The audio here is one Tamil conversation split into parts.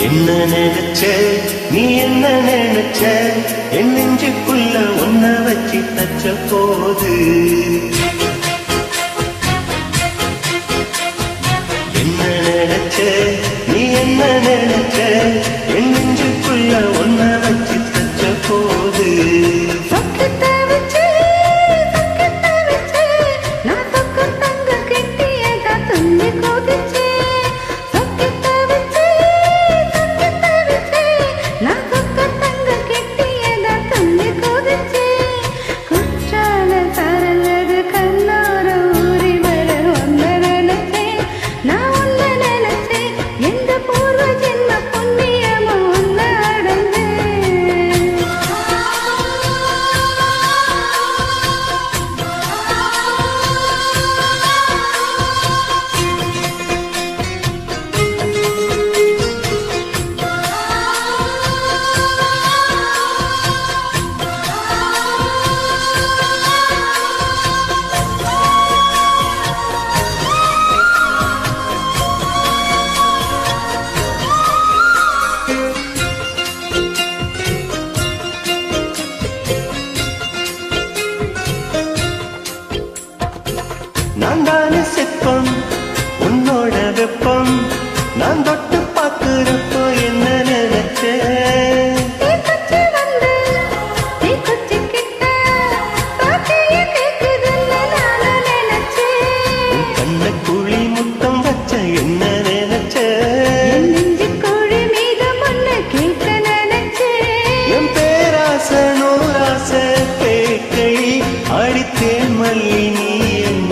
என்ன நினைச்ச நீ என்ன நினைச்ச என் நெஞ்சுக்குள்ள உன்னை வச்சு தச்ச போது என்ன நினைச்ச நீ என்ன நினைச்ச என் நெஞ்சுக்குள்ள உன்னை வச்சு தச்ச போது நான் தானே செப்பம் உன்னோட வெப்பம் நான் தொட்டு பார்க்கிறப்போ என்ன நினைச்சேன் கண்ண குழி முத்தம் வச்ச என்ன நினைச்சேன் என் பேராச நூராச கேட்கை அடித்தேன் மல்லி நீ என்ன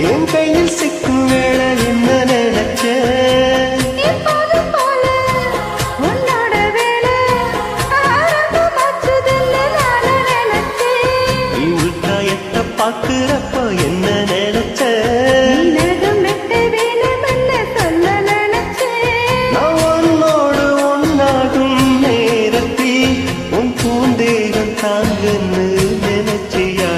என் கையில் சிக்கும் வேளை என்ன நினைச்ச நீ உள்காயத்தை பார்க்கிறப்ப என்ன நினைச்ச நான் உன்னோடு ஒன்னாகும் நேரத்தில் உன் பூந்தேகம் தாங்கன்னு நினைச்சியா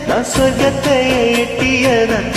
நான் சொர்க்கத்தை எட்டியதான்